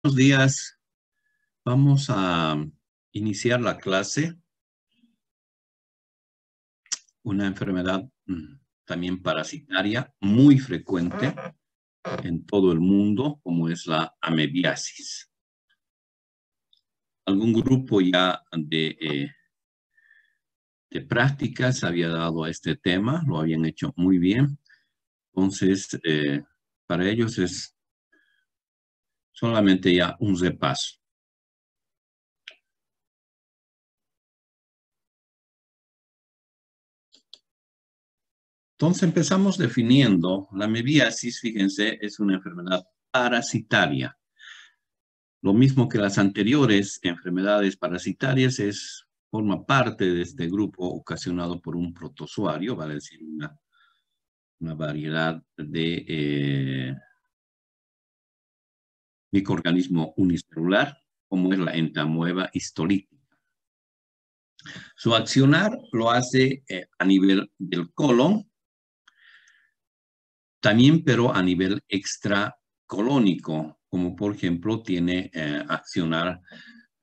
Buenos días. Vamos a iniciar la clase. Una enfermedad también parasitaria muy frecuente en todo el mundo, como es la amebiasis. Algún grupo ya de prácticas había dado a este tema, lo habían hecho muy bien. Entonces, para ellos es solamente ya un repaso. Entonces empezamos definiendo la amebiasis. Fíjense, es una enfermedad parasitaria. Lo mismo que las anteriores enfermedades parasitarias, forma parte de este grupo ocasionado por un protozoario, vale decir una variedad de microorganismo unicelular, como es la entamoeba histolítica. Su accionar lo hace a nivel del colon, también pero a nivel extracolónico, como por ejemplo tiene accionar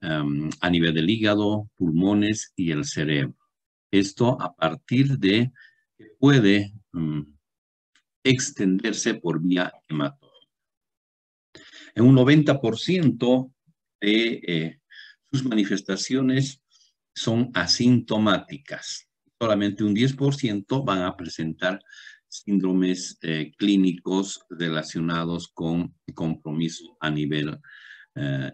a nivel del hígado, pulmones y el cerebro. Esto a partir de que puede extenderse por vía hematógena. En un 90% de sus manifestaciones son asintomáticas. Solamente un 10% van a presentar síndromes clínicos relacionados con compromiso a nivel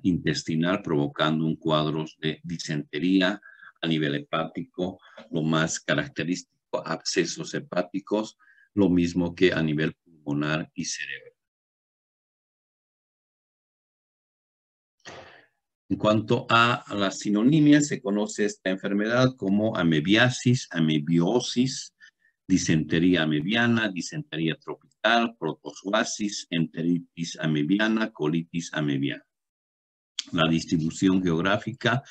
intestinal, provocando un cuadro de disentería a nivel hepático, lo más característico, abscesos hepáticos, lo mismo que a nivel pulmonar y cerebro. En cuanto a las sinonimias, se conoce esta enfermedad como amebiasis, amebiosis, disentería amebiana, disentería tropical, protozoasis, enteritis amebiana, colitis amebiana. La distribución geográfica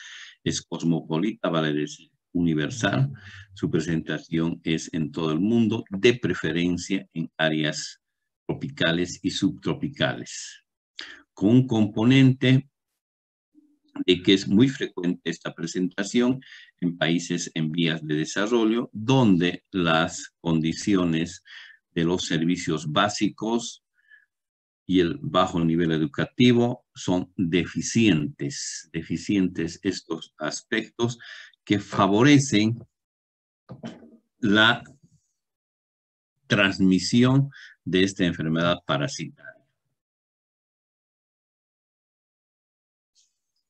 es cosmopolita, vale decir universal. Su presentación es en todo el mundo, de preferencia en áreas tropicales y subtropicales, con un componente de que es muy frecuente esta presentación en países en vías de desarrollo, donde las condiciones de los servicios básicos y el bajo nivel educativo son deficientes estos aspectos que favorecen la transmisión de esta enfermedad parasitaria.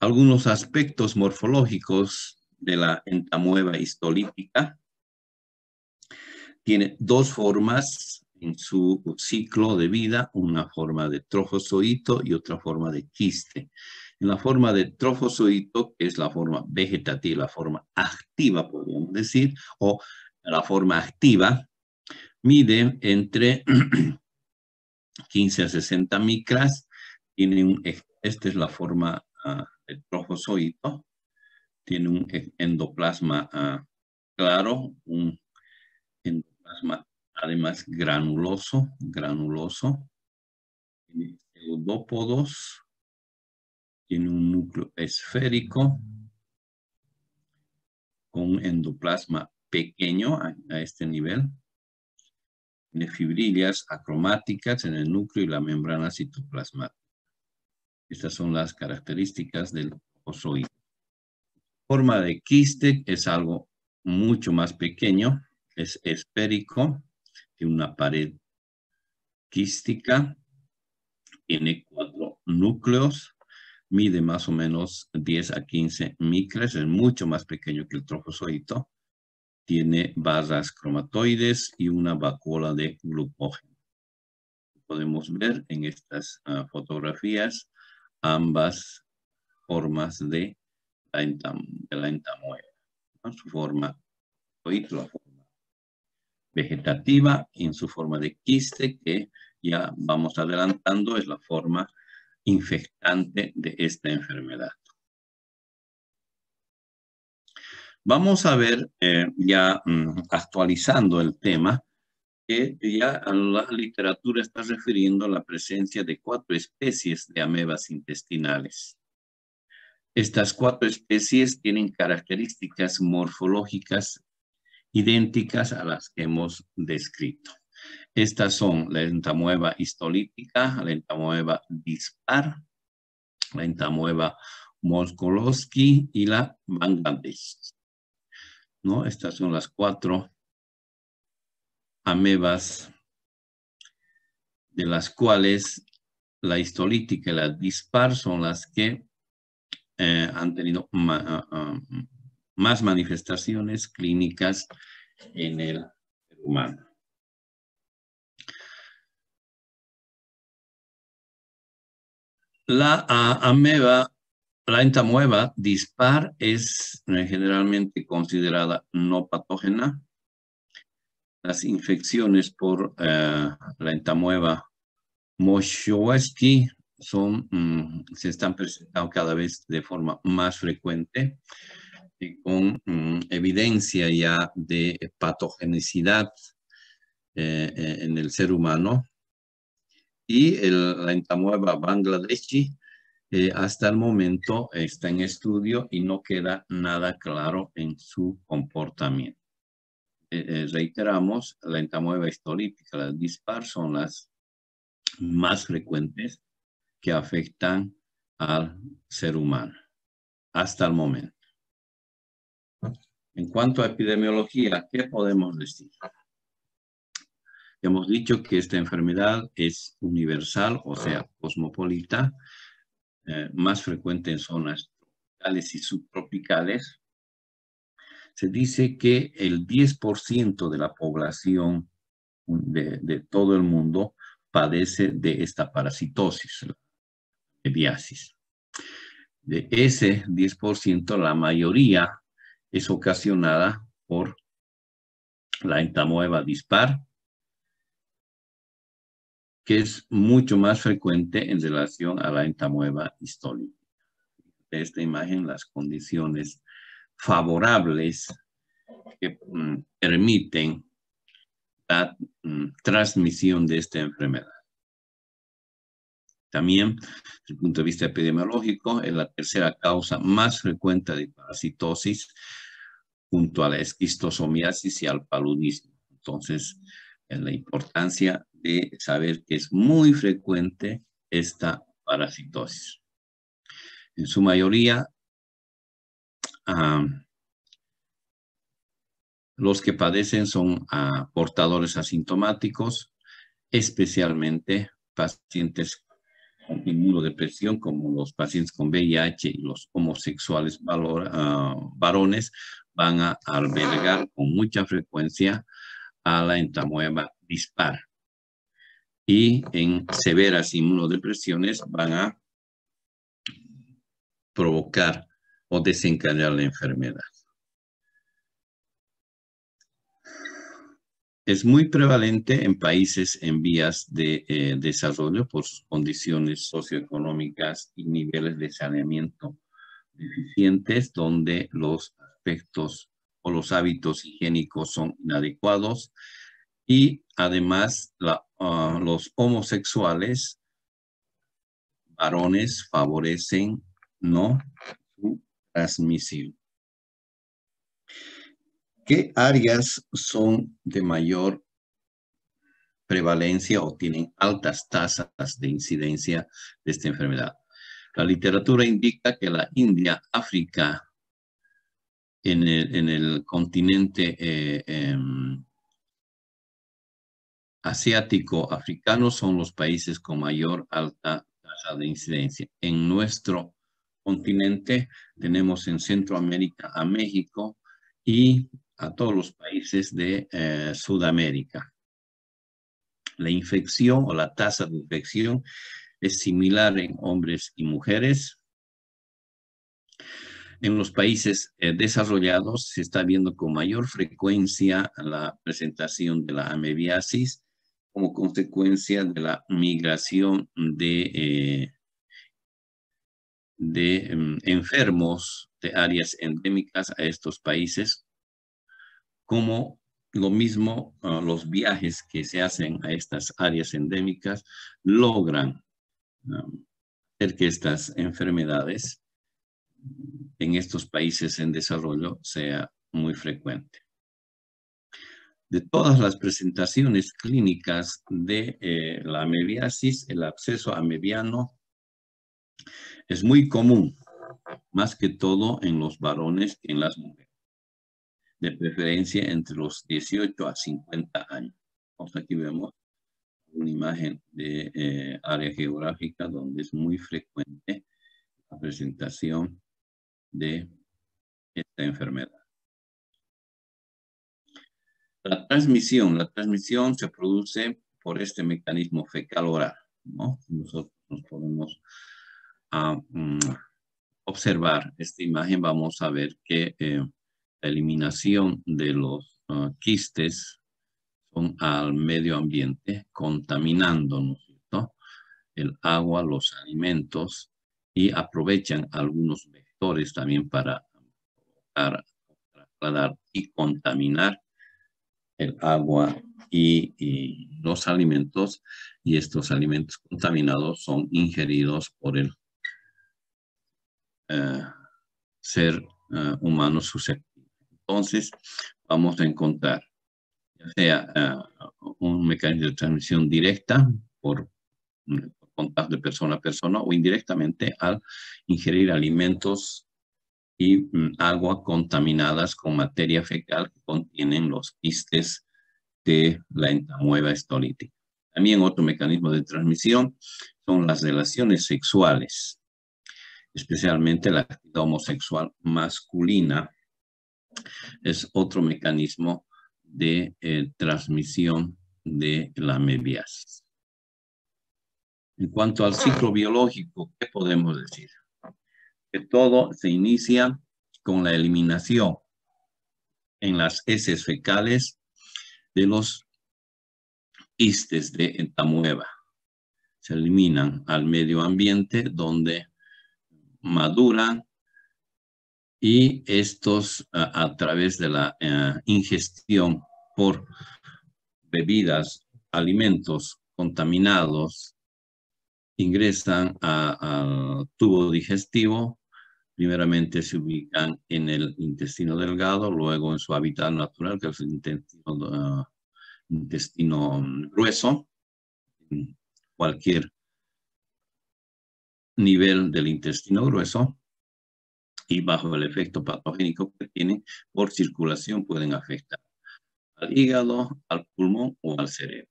Algunos aspectos morfológicos de la entamoeba histolítica. Tiene dos formas en su ciclo de vida, una forma de trofozoito y otra forma de quiste. En la forma de trofozoito, que es la forma vegetativa, la forma activa, podríamos decir, o la forma activa, mide entre 15 a 60 micras. Esta es la forma del trofozoito. Tiene un endoplasma claro, un endoplasma además granuloso. Tiene pseudópodos. Tiene un núcleo esférico con un endoplasma pequeño a este nivel. Tiene fibrillas acromáticas en el núcleo y la membrana citoplasmática. Estas son las características del trofozoito. Forma de quiste es algo mucho más pequeño, es esférico, tiene una pared quística, tiene 4 núcleos, mide más o menos 10 a 15 micras, es mucho más pequeño que el trofozoito. Tiene barras cromatoides y una vacuola de glucógeno. Podemos ver en estas fotografías ambas formas de la entamoeba, ¿no? Su forma vegetativa, en su forma de quiste, que ya vamos adelantando, es la forma infectante de esta enfermedad. Vamos a ver, ya actualizando el tema, que ya a la literatura está refiriendo a la presencia de 4 especies de amebas intestinales. Estas 4 especies tienen características morfológicas idénticas a las que hemos descrito. Estas son la entamoeba histolítica, la entamoeba dispar, la entamoeba Moskowski y la Bangladesh. ¿No? Estas son las 4 amebas, de las cuales la histolítica y la dispar son las que han tenido más manifestaciones clínicas en el ser humano. La la entamoeba dispar es generalmente considerada no patógena. Las infecciones por la entamoeba Moskowski se están presentando cada vez de forma más frecuente, con evidencia ya de patogenicidad en el ser humano. Y la entamoeba Bangladeshi hasta el momento está en estudio y no queda nada claro en su comportamiento. Reiteramos, la entamoeba histolítica, las dispar, son las más frecuentes que afectan al ser humano hasta el momento. En cuanto a epidemiología, ¿qué podemos decir? Hemos dicho que esta enfermedad es universal, o sea, cosmopolita, más frecuente en zonas tropicales y subtropicales. Se dice que el 10% de la población de todo el mundo padece de esta parasitosis, la mebiasis. De ese 10%, la mayoría es ocasionada por la entamoeba dispar, que es mucho más frecuente en relación a la entamoeba histolítica. De esta imagen, las condiciones favorables que permiten la transmisión de esta enfermedad. También, desde el punto de vista epidemiológico, es la tercera causa más frecuente de parasitosis junto a la esquistosomiasis y al paludismo. Entonces, la importancia de saber que es muy frecuente esta parasitosis. En su mayoría, los que padecen son portadores asintomáticos, especialmente pacientes con inmunodepresión, como los pacientes con VIH y los homosexuales varones, van a albergar con mucha frecuencia a la entamoeba dispar. Y en severas inmunodepresiones van a provocar o desencadenar la enfermedad. Es muy prevalente en países en vías de desarrollo por sus condiciones socioeconómicas y niveles de saneamiento deficientes, donde los aspectos o los hábitos higiénicos son inadecuados y además los homosexuales varones favorecen su transmisión. ¿Qué áreas son de mayor prevalencia o tienen altas tasas de incidencia de esta enfermedad? La literatura indica que la India, África, en el continente asiático, africano, son los países con mayor alta tasa de incidencia. En nuestro continente tenemos en Centroamérica a México y a todos los países de Sudamérica. La infección o la tasa de infección es similar en hombres y mujeres. En los países desarrollados se está viendo con mayor frecuencia la presentación de la amebiasis como consecuencia de la migración de enfermos de áreas endémicas a estos países, como lo mismo, los viajes que se hacen a estas áreas endémicas logran hacer que estas enfermedades en estos países en desarrollo sea muy frecuente. De todas las presentaciones clínicas de la amebiasis, el absceso amebiano es muy común, más que todo en los varones que en las mujeres, de preferencia entre los 18 a 50 años. Aquí vemos una imagen de área geográfica donde es muy frecuente la presentación de esta enfermedad. La transmisión se produce por este mecanismo fecal-oral, ¿no? Nosotros nos podemos observar esta imagen, vamos a ver que la eliminación de los quistes son al medio ambiente, contaminando, ¿no es cierto?, el agua, los alimentos, y aprovechan algunos vectores también para trasladar y contaminar el agua y los alimentos, y estos alimentos contaminados son ingeridos por el ser humano susceptible. Entonces, vamos a encontrar ya sea un mecanismo de transmisión directa por contacto de persona a persona o indirectamente al ingerir alimentos y agua contaminadas con materia fecal que contienen los quistes de la entamoeba histolítica. También otro mecanismo de transmisión son las relaciones sexuales, especialmente la actividad homosexual masculina. Es otro mecanismo de transmisión de la amebiasis. En cuanto al ciclo biológico, ¿qué podemos decir? Que todo se inicia con la eliminación en las heces fecales de los quistes de entamoeba. Se eliminan al medio ambiente donde maduran, y estos a través de la ingestión por bebidas, alimentos contaminados, ingresan al tubo digestivo. Primeramente se ubican en el intestino delgado, luego en su hábitat natural, que es el intestino grueso, en cualquier nivel del intestino grueso, y bajo el efecto patogénico que tienen por circulación pueden afectar al hígado, al pulmón o al cerebro.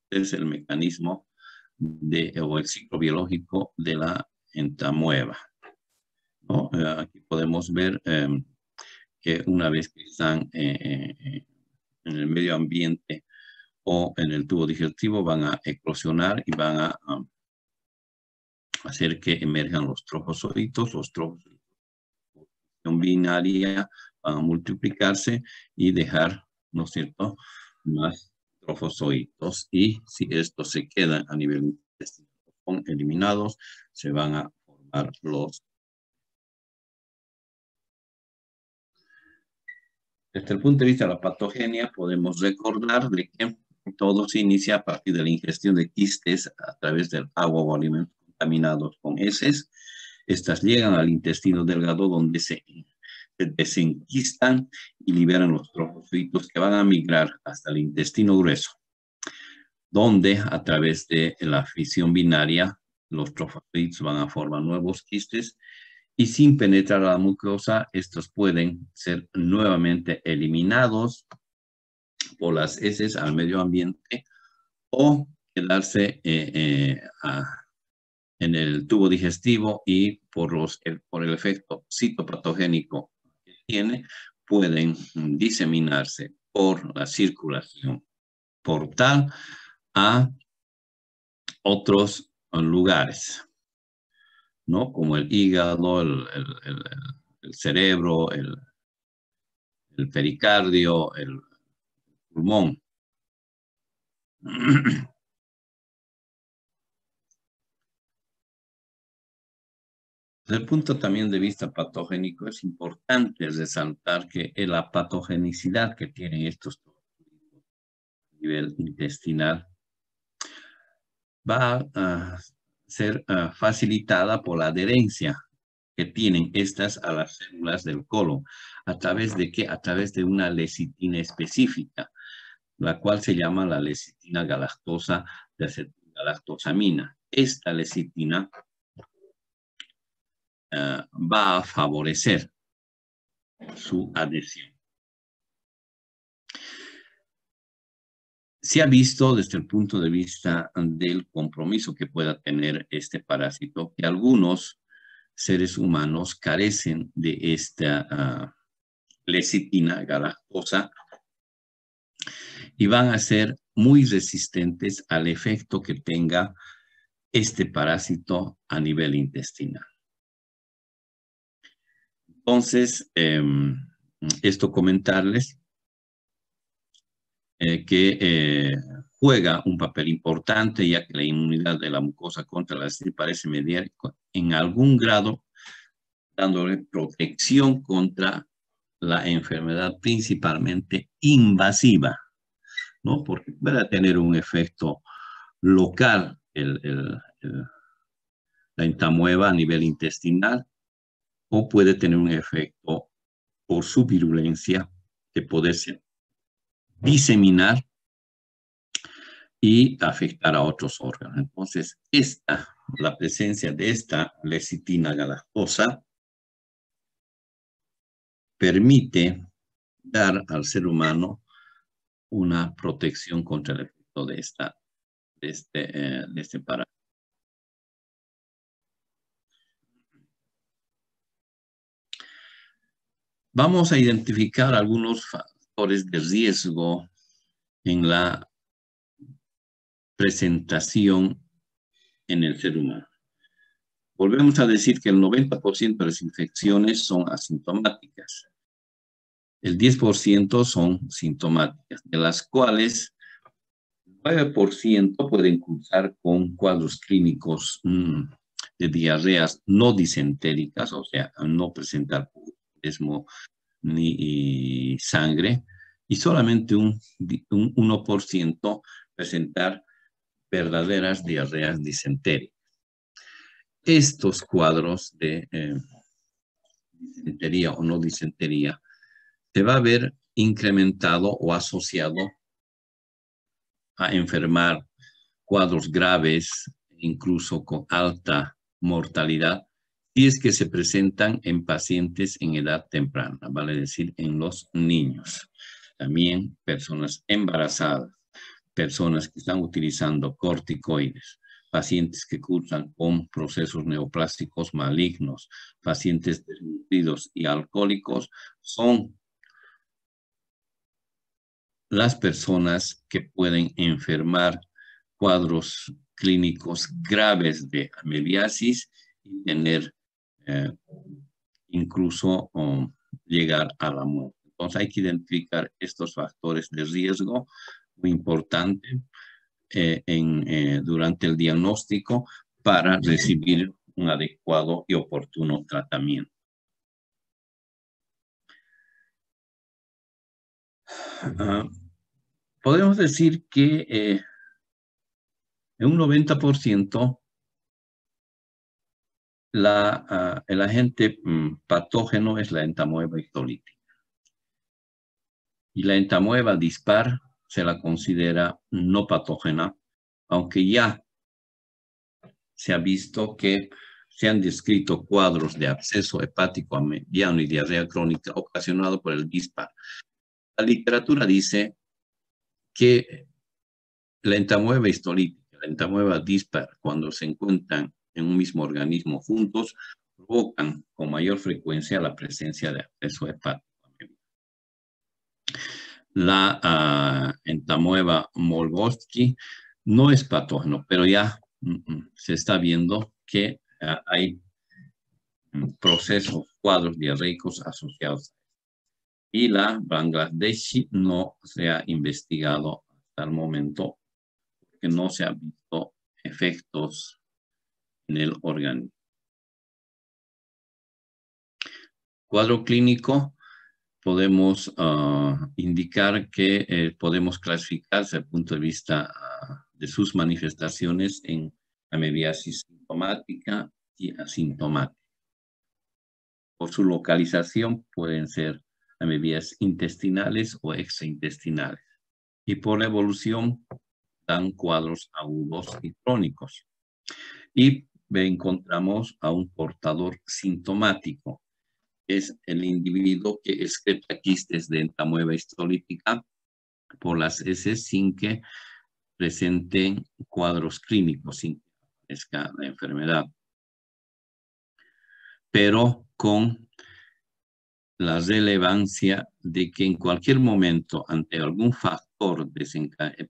Este es el mecanismo o el ciclo biológico de la entamoeba, ¿no? Aquí podemos ver que una vez que están en el medio ambiente o en el tubo digestivo, van a eclosionar y van a hacer que emerjan los trofozoitos. Los trofozoitos binaria van a multiplicarse y dejar, ¿no es cierto?, más trofozoitos, y si estos se quedan a nivel intestinal, son eliminados, se van a formar los. Desde el punto de vista de la patogenia, podemos recordar de que todo se inicia a partir de la ingestión de quistes a través del agua o alimentos contaminados con heces. Estas llegan al intestino delgado, donde se desenquistan y liberan los trofocitos que van a migrar hasta el intestino grueso, donde a través de la fisión binaria los trofocitos van a formar nuevos quistes, y sin penetrar a la mucosa, estos pueden ser nuevamente eliminados por las heces al medio ambiente o quedarse en el tubo digestivo, y por el efecto citopatogénico que tiene, pueden diseminarse por la circulación portal a otros lugares, ¿no? Como el hígado, el cerebro, el pericardio, el pulmón. Desde el punto también de vista patogénico, es importante resaltar que la patogenicidad que tienen estos nivel intestinal va a ser facilitada por la adherencia que tienen estas a las células del colon. ¿A través de qué? A través de una lecitina específica, la cual se llama la lecitina galactosa de acetilgalactosamina. Esta lecitina va a favorecer su adhesión. Se ha visto desde el punto de vista del compromiso que pueda tener este parásito que algunos seres humanos carecen de esta lecitina galactosa y van a ser muy resistentes al efecto que tenga este parásito a nivel intestinal. Entonces, esto comentarles que juega un papel importante, ya que la inmunidad de la mucosa contra la lesión parece mediar en algún grado, dándole protección contra la enfermedad principalmente invasiva, ¿no? Porque puede tener un efecto local la entamoeba a nivel intestinal, o puede tener un efecto por su virulencia de poderse diseminar y afectar a otros órganos. Entonces, la presencia de esta lecitina galactosa permite dar al ser humano una protección contra el efecto de este parásito. Vamos a identificar algunos factores de riesgo en la presentación en el ser humano. Volvemos a decir que el 90% de las infecciones son asintomáticas. El 10% son sintomáticas, de las cuales el 9% pueden cursar con cuadros clínicos de diarreas no disentéricas, o sea, no presentar pudesmo ni sangre, y solamente un 1% presentar verdaderas diarreas disentéricas. Estos cuadros de disentería o no disentería se va a ver incrementado o asociado a enfermar cuadros graves, incluso con alta mortalidad, si es que se presentan en pacientes en edad temprana, vale decir, en los niños. También personas embarazadas, personas que están utilizando corticoides, pacientes que cursan con procesos neoplásticos malignos, pacientes desnutridos y alcohólicos, son las personas que pueden enfermar cuadros clínicos graves de amebiasis y tener incluso llegar a la muerte. Entonces hay que identificar estos factores de riesgo muy importante durante el diagnóstico para recibir un adecuado y oportuno tratamiento. Podemos decir que en un 90% el agente patógeno es la entamoeba histolítica. Y la entamoeba dispar se la considera no patógena, aunque ya se ha visto que se han descrito cuadros de absceso hepático mediano y diarrea crónica ocasionado por el dispar. La literatura dice que la entamoeba histolítica, la entamoeba dispar, cuando se encuentran en un mismo organismo juntos, provocan con mayor frecuencia la presencia de absceso hepático. La entamoeba Molboski no es patógeno, pero ya se está viendo que hay procesos, cuadros diarreicos asociados. Y la Bangladeshi no se ha investigado hasta el momento, porque no se han visto efectos en el organismo. Cuadro clínico podemos indicar que podemos clasificar desde el punto de vista de sus manifestaciones en amebiasis sintomática y asintomática. Por su localización pueden ser amebias intestinales o extraintestinales. Y por la evolución dan cuadros agudos y crónicos. Y encontramos a un portador sintomático. Es el individuo que excreta quistes de entamueba histolítica por las heces sin que presenten cuadros clínicos, sin que aparezca la enfermedad, pero con la relevancia de que en cualquier momento, ante algún factor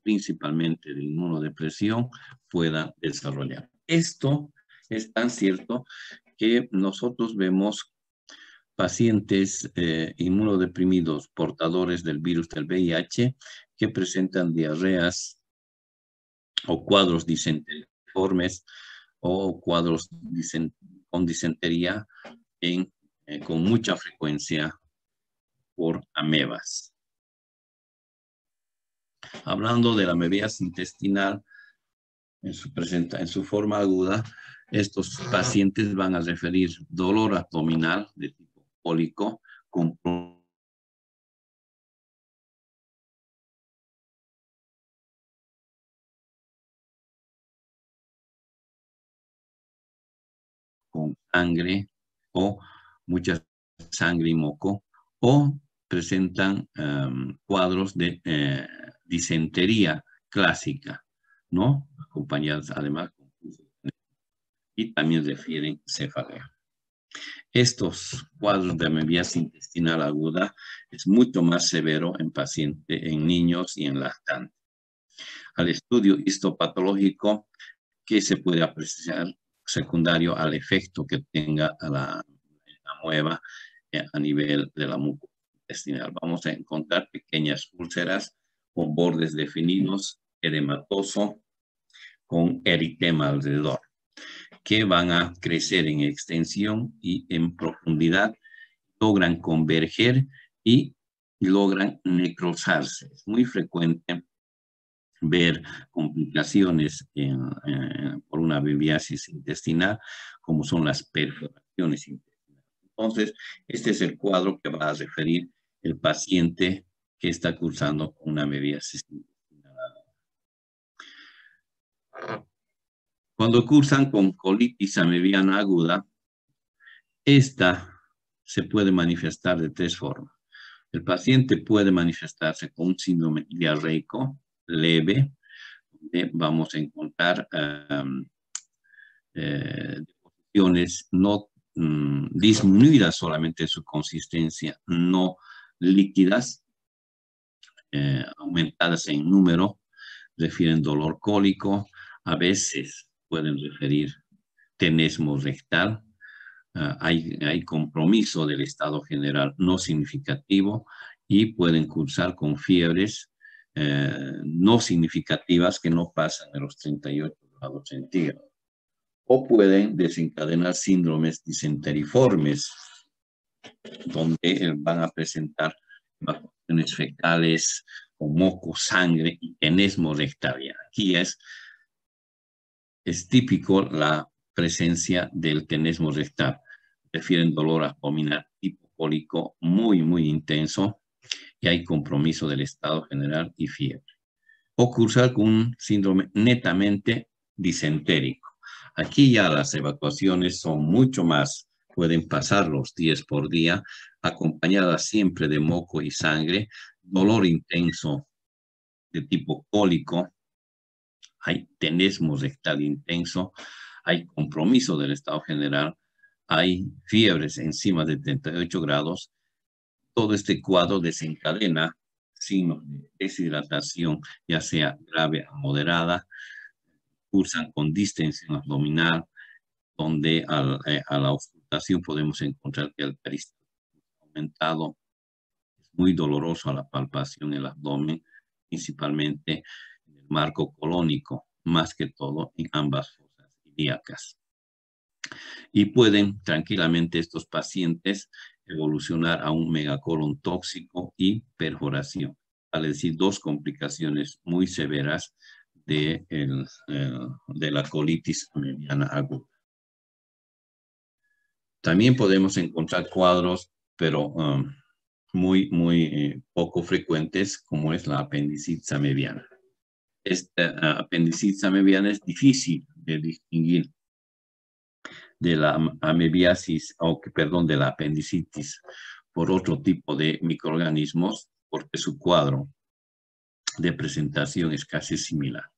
principalmente de inmunodepresión, pueda desarrollar. Esto es tan cierto que nosotros vemos pacientes inmunodeprimidos portadores del virus del VIH que presentan diarreas o cuadros disenteriformes o cuadros con disentería con mucha frecuencia por amebas. Hablando de la amebiasis intestinal, en su forma aguda, estos pacientes van a referir dolor abdominal de tipo cólico con sangre o mucha sangre y moco, o presentan cuadros de disentería clásica, ¿no? Acompañadas además y también refieren cefalea. Estos cuadros de amebiasis intestinal aguda es mucho más severo en niños y en lactantes. Al estudio histopatológico que se puede apreciar secundario al efecto que tenga la amueba a nivel de la mucosa intestinal. Vamos a encontrar pequeñas úlceras con bordes definidos, edematoso, con eritema alrededor, que van a crecer en extensión y en profundidad, logran converger y logran necrosarse. Es muy frecuente ver complicaciones por una amebiasis intestinal, como son las perforaciones intestinales. Entonces, este es el cuadro que va a referir el paciente que está cursando una amebiasis intestinal. Cuando cursan con colitis amebiana aguda, esta se puede manifestar de tres formas. El paciente puede manifestarse con un síndrome diarreico leve, vamos a encontrar deposiciones no disminuidas solamente en su consistencia, no líquidas, aumentadas en número, refieren dolor cólico, a veces pueden referir tenesmo rectal, hay compromiso del estado general no significativo y pueden cursar con fiebres no significativas que no pasan de los 38 grados centígrados. O pueden desencadenar síndromes disenteriformes, donde van a presentar evacuaciones fecales con moco, sangre y tenesmo rectal. Aquí es típico la presencia del tenesmo rectal. Refieren dolor abdominal tipo cólico muy, muy intenso y hay compromiso del estado general y fiebre. O cursar con un síndrome netamente disentérico. Aquí ya las evacuaciones son mucho más, pueden pasar los 10 por día, acompañadas siempre de moco y sangre, dolor intenso de tipo cólico, hay tenesmo rectal intenso, hay compromiso del estado general, hay fiebres encima de 38 grados. Todo este cuadro desencadena signos de deshidratación, ya sea grave o moderada, cursan con distensión abdominal, donde a la auscultación podemos encontrar que el peristaltismo aumentado, es muy doloroso a la palpación en el abdomen, principalmente en el marco colónico, más que todo en ambas fosas ilíacas. Y pueden tranquilamente estos pacientes evolucionar a un megacolon tóxico y perforación. Vale decir, dos complicaciones muy severas de la colitis amebiana aguda. También podemos encontrar cuadros, pero muy poco frecuentes, como es la apendicitis amebiana. Esta apendicitis amebiana es difícil de distinguir de la amebiasis, de la apendicitis por otro tipo de microorganismos, porque su cuadro de presentación es casi similar.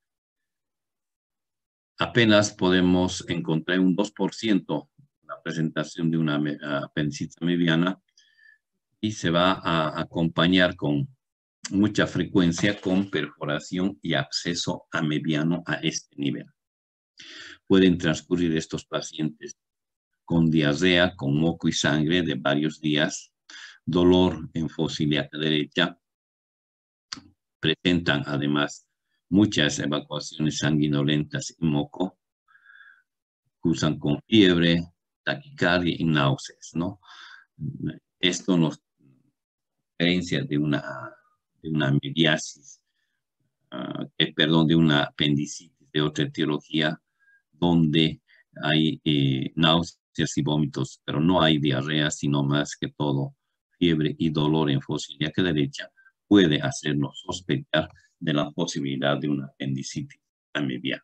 Apenas podemos encontrar un 2% la presentación de una apendicitis amebiana y se va a acompañar con mucha frecuencia con perforación y absceso amebiano a este nivel. Pueden transcurrir estos pacientes con diarrea, con moco y sangre de varios días, dolor en fosa ilíaca derecha, presentan además muchas evacuaciones sanguinolentas y moco, cursan con fiebre, taquicardia y náuseas, ¿no? Esto nos diferencia de una amebiasis, de una apendicitis de otra etiología, donde hay náuseas y vómitos, pero no hay diarrea, sino más que todo fiebre y dolor en fosa ilíaca derecha, puede hacernos sospechar de la posibilidad de una apendicitis amebiana.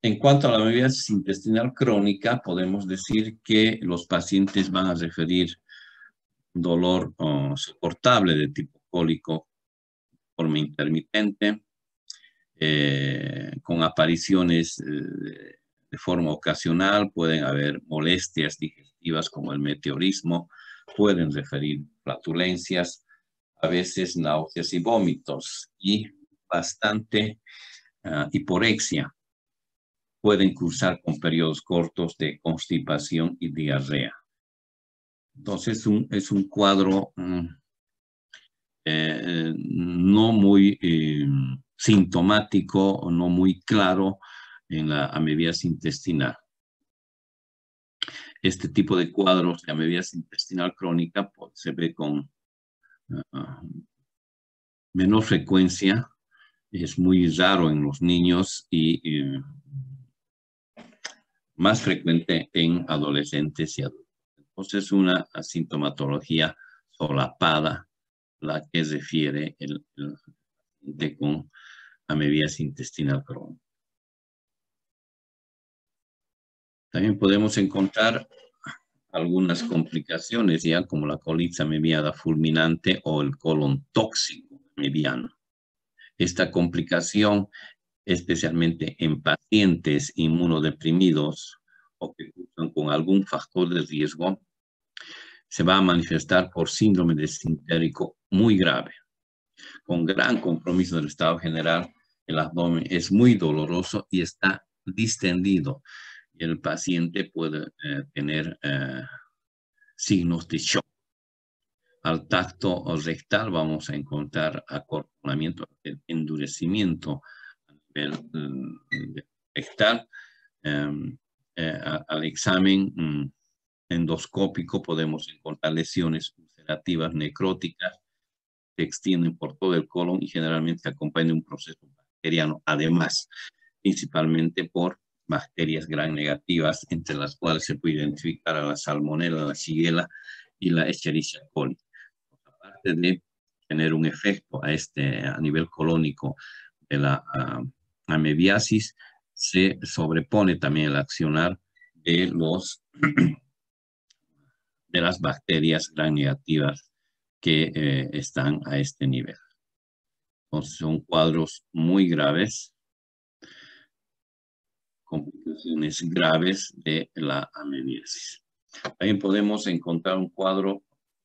En cuanto a la amebiasis intestinal crónica, podemos decir que los pacientes van a referir dolor soportable de tipo cólico, forma intermitente, con apariciones de forma ocasional, pueden haber molestias digestivas como el meteorismo, pueden referir flatulencias, a veces náuseas y vómitos y bastante hiporexia. Pueden cursar con periodos cortos de constipación y diarrea. Entonces es un cuadro no muy sintomático o no muy claro en la amebiasis intestinal. Este tipo de cuadros de amebiasis intestinal crónica se ve con menor frecuencia, es muy raro en los niños y más frecuente en adolescentes y adultos. Entonces es una sintomatología solapada la que refiere el paciente con amebiasis intestinal crónica. También podemos encontrar algunas complicaciones ya como la colitis amebiana fulminante o el colon tóxico amebiano. Esta complicación, especialmente en pacientes inmunodeprimidos o que cursan con algún factor de riesgo, se va a manifestar por síndrome disentérico muy grave, con gran compromiso del estado general. El abdomen es muy doloroso y está distendido. Y el paciente puede tener signos de shock. Al tacto rectal vamos a encontrar acortonamiento, endurecimiento a nivel rectal. Al examen endoscópico podemos encontrar lesiones ulcerativas necróticas que se extienden por todo el colon y generalmente acompañan un proceso bacteriano, además, principalmente por bacterias gram negativas, entre las cuales se puede identificar a la salmonella, la shigella y la Escherichia coli. Aparte de tener un efecto a nivel colónico de la amebiasis, se sobrepone también el accionar de las bacterias gram negativas que están a este nivel. Entonces son cuadros muy graves, complicaciones graves de la amebiasis. También podemos encontrar un cuadro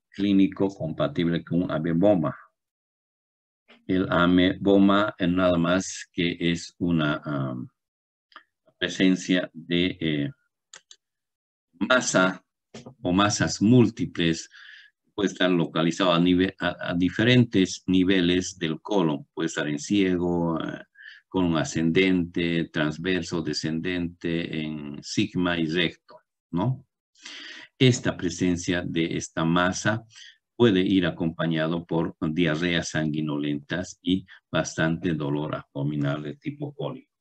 clínico compatible con ameboma. El ameboma es nada más que es una presencia de masa o masas múltiples, puede estar localizado a diferentes niveles del colon, puede estar en ciego, con un ascendente, transverso, descendente, en sigma y recto, ¿no? Esta presencia de esta masa puede ir acompañado por diarreas sanguinolentas y bastante dolor abdominal de tipo cólico.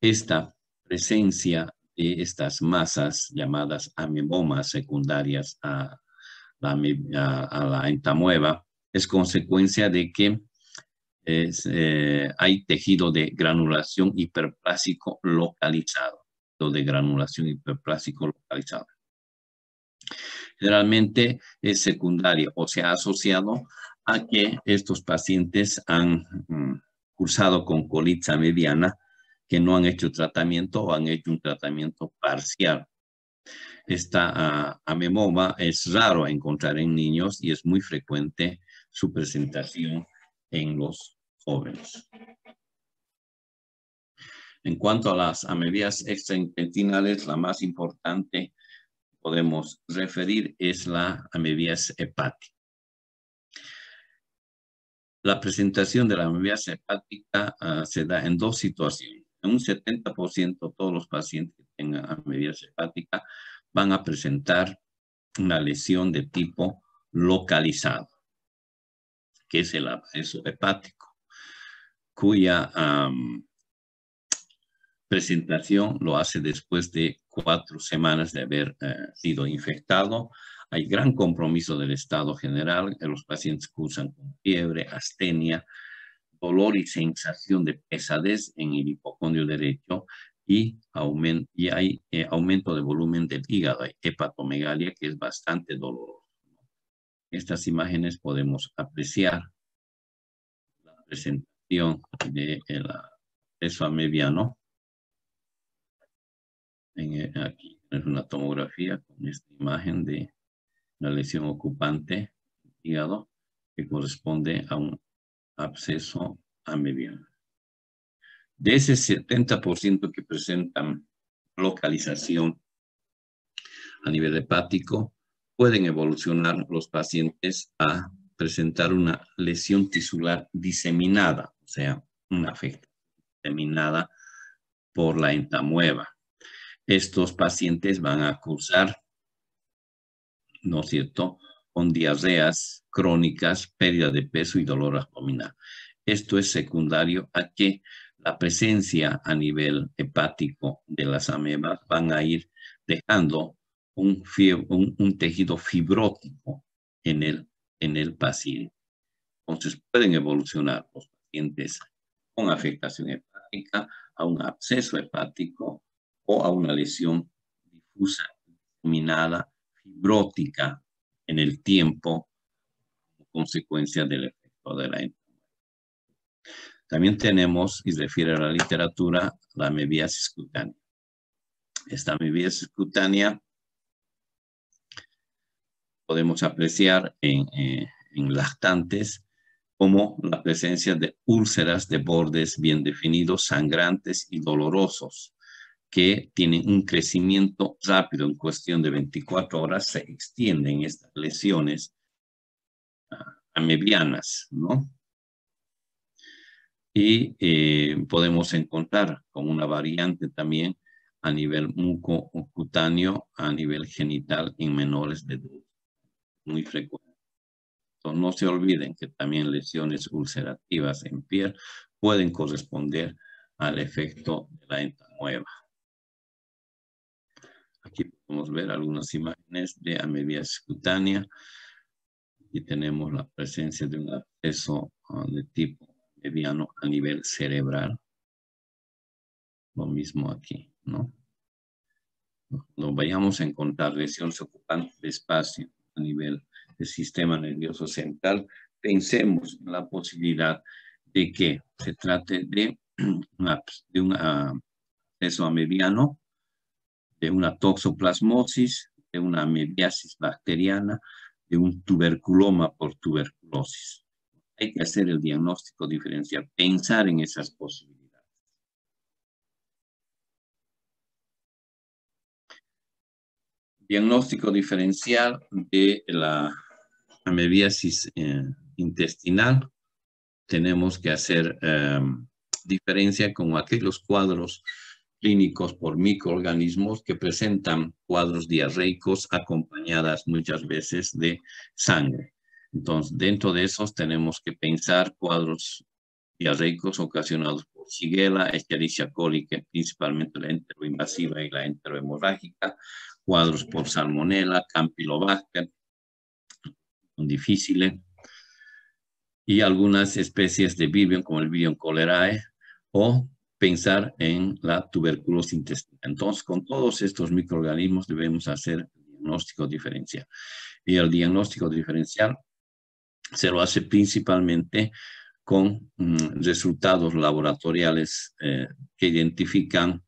Esta presencia de estas masas llamadas amebomas secundarias a la entamueva es consecuencia de que hay tejido de granulación hiperplásico localizado. Generalmente es secundario o se ha asociado a que estos pacientes han cursado con colitis amebiana, que no han hecho tratamiento o han hecho un tratamiento parcial. Esta ameboma es raro encontrar en niños y es muy frecuente su presentación en los jóvenes. En cuanto a las amebias extraintestinales, la más importante que podemos referir es la amebias hepática. La presentación de la amebias hepática se da en dos situaciones. En un 70% todos los pacientes que tengan amebias hepática van a presentar una lesión de tipo localizado, que es el absceso hepático, cuya presentación lo hace después de 4 semanas de haber sido infectado. Hay gran compromiso del estado general. Los pacientes cursan con fiebre, astenia, dolor y sensación de pesadez en el hipocondrio derecho y hay aumento de volumen del hígado, hay hepatomegalia, que es bastante doloroso. En estas imágenes podemos apreciar la presentación del absceso amebiano. Aquí es una tomografía con esta imagen de la lesión ocupante del hígado que corresponde a un absceso amebiano. De ese 70% que presentan localización a nivel hepático, pueden evolucionar los pacientes a presentar una lesión tisular diseminada, o sea, una afectación diseminada por la entamueva. Estos pacientes van a cursar, ¿no es cierto?, con diarreas crónicas, pérdida de peso y dolor abdominal. Esto es secundario a que la presencia a nivel hepático de las amebas van a ir dejando un tejido fibrótico en el paciente. Entonces pueden evolucionar los pacientes con afectación hepática a un absceso hepático o a una lesión difusa, diseminada, fibrótica en el tiempo como consecuencia del efecto de la entamueva. También tenemos, y refiere a la literatura, la amebiasis cutánea. Esta amebiasis cutánea podemos apreciar en lactantes como la presencia de úlceras de bordes bien definidos, sangrantes y dolorosos, que tienen un crecimiento rápido. En cuestión de 24 horas se extienden estas lesiones amebianas, ¿no? Y podemos encontrar con una variante también a nivel mucocutáneo, a nivel genital en menores de edad, muy frecuente. Entonces, no se olviden que también lesiones ulcerativas en piel pueden corresponder al efecto de la entamueva. Aquí podemos ver algunas imágenes de amebiasis cutánea. Aquí tenemos la presencia de un absceso de tipo amebiano a nivel cerebral. Lo mismo aquí, ¿no? Cuando vayamos a encontrar lesiones ocupantes de espacio a nivel del sistema nervioso central, pensemos en la posibilidad de que se trate de un absceso amebiano, de una toxoplasmosis, de una amebiasis bacteriana, de un tuberculoma por tuberculosis. Hay que hacer el diagnóstico diferencial, pensar en esas posibilidades. Diagnóstico diferencial de la amebiasis intestinal. Tenemos que hacer diferencia con aquellos cuadros clínicos por microorganismos que presentan cuadros diarreicos acompañadas muchas veces de sangre. Entonces, dentro de esos tenemos que pensar cuadros diarreicos ocasionados por Shigella, Escherichia coli, que principalmente la enteroinvasiva y la enterohemorrágica, cuadros por Salmonella, Campylobacter, son difíciles, y algunas especies de Virion como el Virion cholerae, o pensar en la tuberculosis intestinal. Entonces, con todos estos microorganismos debemos hacer diagnóstico diferencial. Y el diagnóstico diferencial se lo hace principalmente con resultados laboratoriales que identifican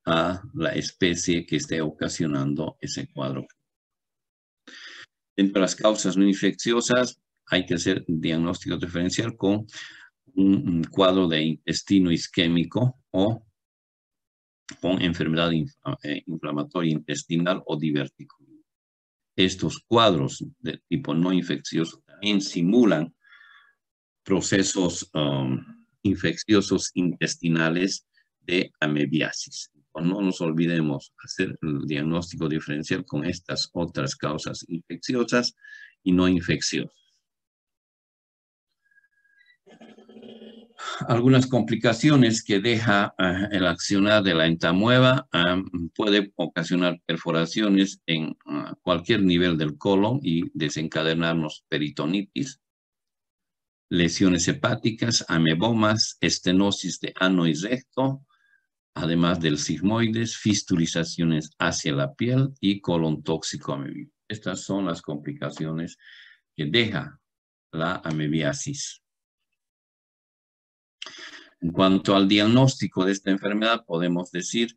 a la especie que esté ocasionando ese cuadro. Entre las causas no infecciosas hay que hacer un diagnóstico diferencial con un cuadro de intestino isquémico o con enfermedad inflamatoria intestinal o diverticulitis. Estos cuadros de tipo no infeccioso también simulan procesos infecciosos intestinales de amebiasis. No nos olvidemos hacer el diagnóstico diferencial con estas otras causas infecciosas y no infecciosas. Algunas complicaciones que deja el accionar de la entamueba puede ocasionar perforaciones en cualquier nivel del colon y desencadenarnos peritonitis, lesiones hepáticas, amebomas, estenosis de ano y recto, además del sigmoides, fistulizaciones hacia la piel y colon tóxico amebio. Estas son las complicaciones que deja la amebiasis. En cuanto al diagnóstico de esta enfermedad, podemos decir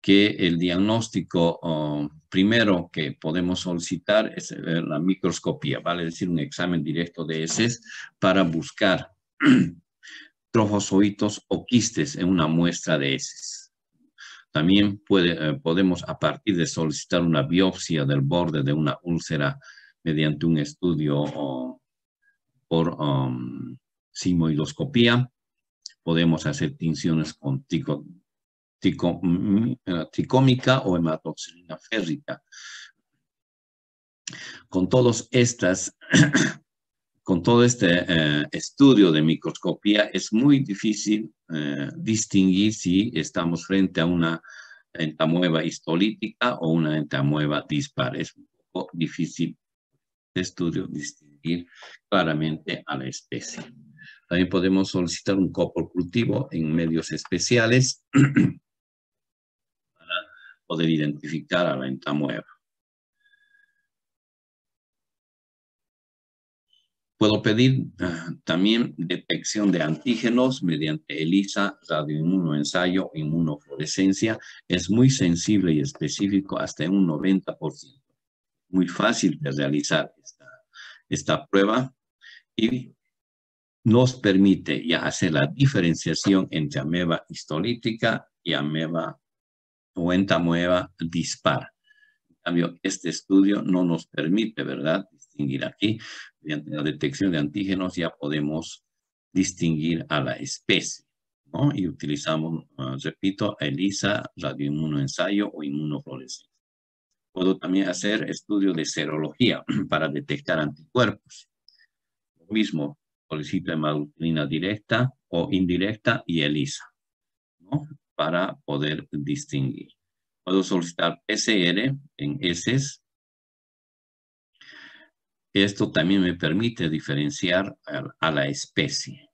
que el diagnóstico primero que podemos solicitar es la microscopía, vale decir un examen directo de heces para buscar trofozoitos o quistes en una muestra de heces. También podemos, a partir de solicitar una biopsia del borde de una úlcera mediante un estudio por sigmoidoscopía, podemos hacer tinciones con tricómica o hematoxilina férrica. Con todo este estudio de microscopía es muy difícil distinguir si estamos frente a una entamueba histolítica o una entamueba dispar. Es un poco difícil de estudio distinguir claramente a la especie. También podemos solicitar un coprocultivo en medios especiales para poder identificar a la entamueba. Puedo pedir también detección de antígenos mediante ELISA, radioinmunoensayo, inmunofluorescencia. Es muy sensible y específico hasta un 90%. Muy fácil de realizar esta prueba y nos permite ya hacer la diferenciación entre ameba histolítica y ameba o entamueba dispar. En cambio, este estudio no nos permite, ¿verdad?, distinguir aquí. Mediante la detección de antígenos ya podemos distinguir a la especie, ¿no? Y utilizamos, repito, ELISA, radioinmunoensayo o inmunofluorescencia. Puedo también hacer estudio de serología para detectar anticuerpos. Lo mismo, solicito hemoglobina directa o indirecta y ELISA, ¿no?, para poder distinguir. Puedo solicitar PCR en heces. Esto también me permite diferenciar a la especie.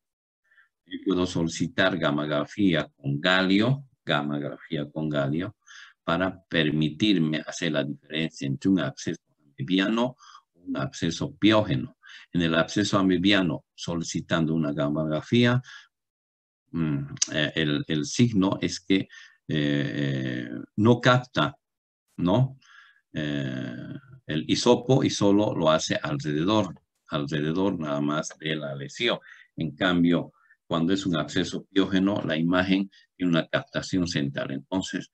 Y puedo solicitar gammagrafía con galio, para permitirme hacer la diferencia entre un absceso amebiano o un absceso piógeno. En el absceso amebiano, solicitando una gammagrafía, el signo es que no capta, ¿no?, el hisopo y solo lo hace alrededor nada más de la lesión. En cambio, cuando es un absceso piógeno, la imagen tiene una captación central. Entonces,